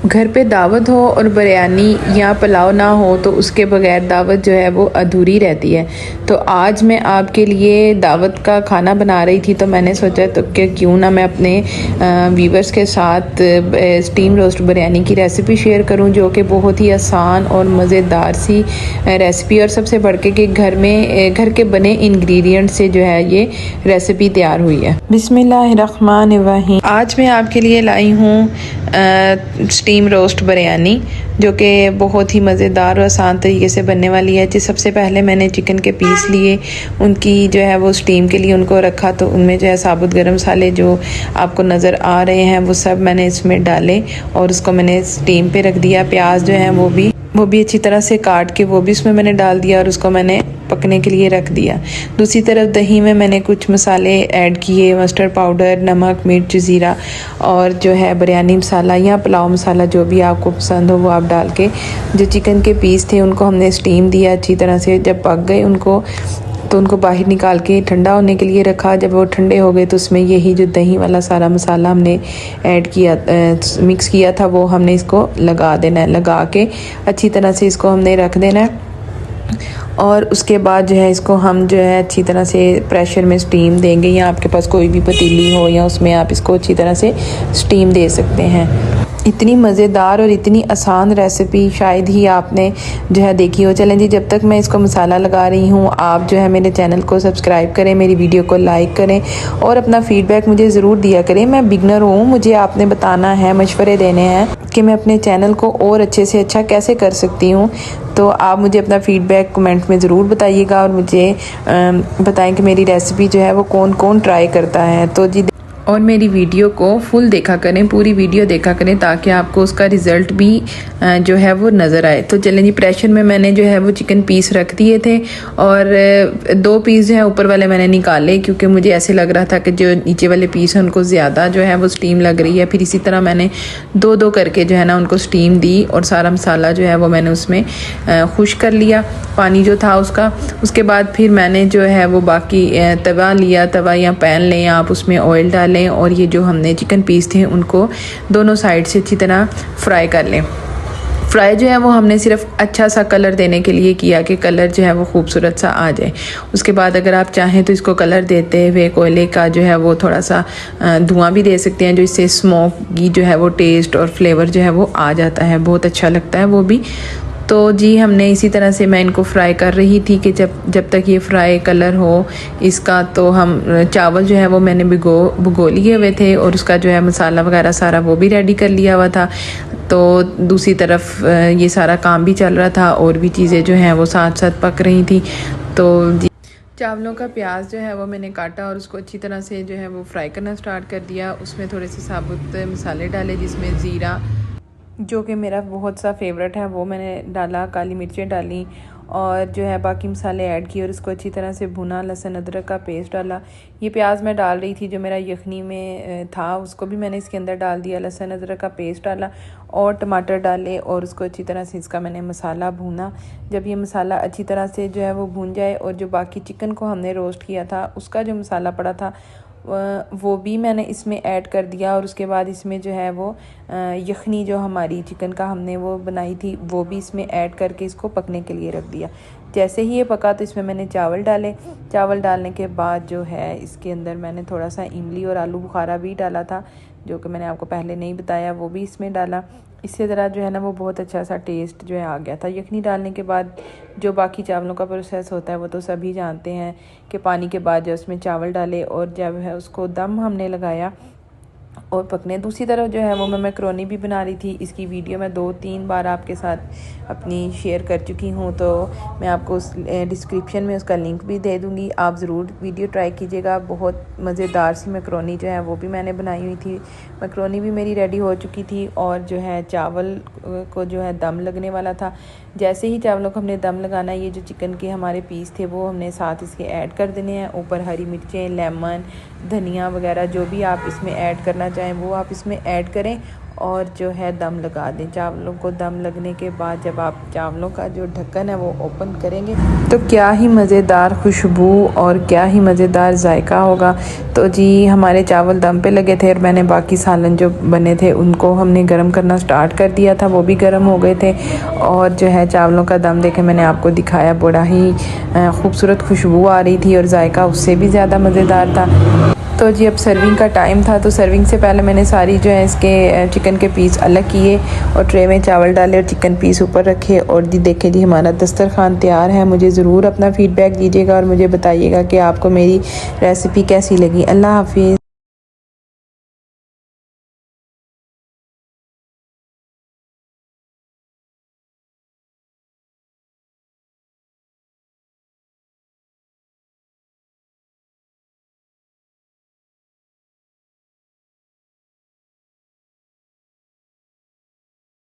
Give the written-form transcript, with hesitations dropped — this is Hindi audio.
घर पे दावत हो और बिरयानी या पुलाव ना हो तो उसके बगैर दावत जो है वो अधूरी रहती है। तो आज मैं आपके लिए दावत का खाना बना रही थी, तो मैंने सोचा तो कि क्यों ना मैं अपने व्यूवर्स के साथ स्टीम रोस्ट बिरयानी की रेसिपी शेयर करूं, जो कि बहुत ही आसान और मज़ेदार सी रेसिपी, और सबसे बढ़ के घर में घर के बने इंग्रेडिएंट से जो है ये रेसिपी तैयार हुई है। बिस्मिल्लाहिर्रहमानिर्रहीम। आज मैं आपके लिए लाई हूँ स्टीम रोस्ट बिरयानी, जो कि बहुत ही मज़ेदार और आसान तरीके से बनने वाली है। सबसे पहले मैंने चिकन के पीस लिए, उनकी जो है वो स्टीम के लिए उनको रखा, तो उनमें जो है साबुत गरम मसाले जो आपको नज़र आ रहे हैं वो सब मैंने इसमें डाले और उसको मैंने स्टीम पे रख दिया। प्याज जो है वो भी अच्छी तरह से काट के वो भी इसमें मैंने डाल दिया और उसको मैंने पकने के लिए रख दिया। दूसरी तरफ दही में मैंने कुछ मसाले ऐड किए, मस्टर्ड पाउडर, नमक, मिर्च, ज़ीरा और जो है बिरयानी मसाला या पुलाव मसाला जो भी आपको पसंद हो वो आप डाल के जो चिकन के पीस थे उनको हमने स्टीम दिया अच्छी तरह से। जब पक गए उनको बाहर निकाल के ठंडा होने के लिए रखा। जब वो ठंडे हो गए तो उसमें यही जो दही वाला सारा मसाला हमने ऐड किया, मिक्स किया था, वो हमने इसको लगा देना है। लगा के अच्छी तरह से इसको हमने रख देना है और उसके बाद जो है इसको हम जो है अच्छी तरह से प्रेशर में स्टीम देंगे, या आपके पास कोई भी पतीली हो या उसमें आप इसको अच्छी तरह से स्टीम दे सकते हैं। इतनी मज़ेदार और इतनी आसान रेसिपी शायद ही आपने जो है देखी हो। चलें जी, जब तक मैं इसको मसाला लगा रही हूँ आप जो है मेरे चैनल को सब्सक्राइब करें, मेरी वीडियो को लाइक करें और अपना फ़ीडबैक मुझे ज़रूर दिया करें। मैं बिगनर हूँ, मुझे आपने बताना है, मशवरे देने हैं कि मैं अपने चैनल को और अच्छे से अच्छा कैसे कर सकती हूँ। तो आप मुझे अपना फ़ीडबैक कमेंट में ज़रूर बताइएगा और मुझे बताएं कि मेरी रेसिपी जो है वो कौन कौन ट्राई करता है। तो जी, और मेरी वीडियो को फुल देखा करें, पूरी वीडियो देखा करें, ताकि आपको उसका रिज़ल्ट भी जो है वो नज़र आए। तो चलें जी, प्रेशर में मैंने जो है वो चिकन पीस रख दिए थे और 2 पीस जो है ऊपर वाले मैंने निकाले, क्योंकि मुझे ऐसे लग रहा था कि जो नीचे वाले पीस हैं उनको ज़्यादा जो है वो स्टीम लग रही है। फिर इसी तरह मैंने 2-2 करके जो है ना उनको स्टीम दी और सारा मसाला जो है वो मैंने उसमें खुश कर लिया, पानी जो था उसका। उसके बाद फिर मैंने जो है वो बाकी तवा लिया, तवा या पैन लें आप, उसमें ऑयल डालें और ये जो हमने चिकन पीस थे उनको दोनों साइड से अच्छी तरह फ्राई कर लें। फ्राई जो है वो हमने सिर्फ अच्छा सा कलर देने के लिए किया कि कलर जो है वो खूबसूरत सा आ जाए। उसके बाद अगर आप चाहें तो इसको कलर देते हुए कोयले का जो है वो थोड़ा सा धुआं भी दे सकते हैं, जो इससे स्मोक की जो है वो टेस्ट और फ्लेवर जो है वो आ जाता है, बहुत अच्छा लगता है वो भी। तो जी, हमने इसी तरह से मैं इनको फ्राई कर रही थी कि जब तक ये फ्राई कलर हो इसका, तो हम चावल जो है वो मैंने भिगो लिए हुए थे और उसका जो है मसाला वगैरह सारा वो भी रेडी कर लिया हुआ था। तो दूसरी तरफ ये सारा काम भी चल रहा था और भी चीज़ें जो हैं वो साथ साथ पक रही थी। तो जी, चावलों का प्याज जो है वो मैंने काटा और उसको अच्छी तरह से जो है वो फ्राई करना स्टार्ट कर दिया। उसमें थोड़े से साबुत मसाले डाले, जिसमें ज़ीरा जो कि मेरा बहुत सा फेवरेट है वो मैंने डाला, काली मिर्चें डाली और जो है बाकी मसाले ऐड किए और इसको अच्छी तरह से भुना। लहसुन अदरक का पेस्ट डाला। ये प्याज मैं डाल रही थी जो मेरा यखनी में था, उसको भी मैंने इसके अंदर डाल दिया। लहसुन अदरक का पेस्ट डाला और टमाटर डाले और उसको अच्छी तरह से इसका मैंने मसाला भूना। जब ये मसाला अच्छी तरह से जो है वो भून जाए और जो बाकी चिकन को हमने रोस्ट किया था उसका जो मसाला पड़ा था वो भी मैंने इसमें ऐड कर दिया और उसके बाद इसमें जो है वो यखनी जो हमारी चिकन का हमने वो बनाई थी वो भी इसमें ऐड करके इसको पकने के लिए रख दिया। जैसे ही ये पका तो इसमें मैंने चावल डाले। चावल डालने के बाद जो है इसके अंदर मैंने थोड़ा सा इमली और आलू बुखारा भी डाला था, जो कि मैंने आपको पहले नहीं बताया, वो भी इसमें डाला। इससे ज़रा जो है ना वो बहुत अच्छा सा टेस्ट जो है आ गया था। यखनी डालने के बाद जो बाकी चावलों का प्रोसेस होता है वो तो सभी जानते हैं कि पानी के बाद जो उसमें चावल डाले और जब है उसको दम हमने लगाया और पकने। दूसरी तरफ जो है वो मैं मैक्रोनी भी बना रही थी। इसकी वीडियो मैं 2-3 बार आपके साथ अपनी शेयर कर चुकी हूँ, तो मैं आपको उस डिस्क्रिप्शन में उसका लिंक भी दे दूँगी, आप ज़रूर वीडियो ट्राई कीजिएगा। बहुत मज़ेदार सी मैक्रोनी जो है वो भी मैंने बनाई हुई थी। मैक्रोनी भी मेरी रेडी हो चुकी थी और जो है चावल को जो है दम लगने वाला था। जैसे ही चावलों को हमने दम लगाना, ये जो चिकन के हमारे पीस थे वो हमने साथ इसके ऐड कर देने हैं। ऊपर हरी मिर्चें, लेमन, धनिया वगैरह जो भी आप इसमें ऐड करना चाहें वो आप इसमें ऐड करें और जो है दम लगा दें। चावलों को दम लगने के बाद जब आप चावलों का जो ढक्कन है वो ओपन करेंगे तो क्या ही मज़ेदार खुशबू और क्या ही मज़ेदार जायका होगा। तो जी हमारे चावल दम पे लगे थे और मैंने बाकी सालन जो बने थे उनको हमने गर्म करना स्टार्ट कर दिया था, वो भी गर्म हो गए थे। और जो है चावलों का दम देखे मैंने आपको दिखाया, बड़ा ही खूबसूरत खुशबू आ रही थी और जायका उससे भी ज़्यादा मज़ेदार था। तो जी अब सर्विंग का टाइम था, तो सर्विंग से पहले मैंने सारी जो है इसके चिकन के पीस अलग किए और ट्रे में चावल डाले और चिकन पीस ऊपर रखे। और जी देखें जी हमारा दस्तरखान तैयार है। मुझे ज़रूर अपना फ़ीडबैक दीजिएगा और मुझे बताइएगा कि आपको मेरी रेसिपी कैसी लगी। अल्लाह हाफिज़।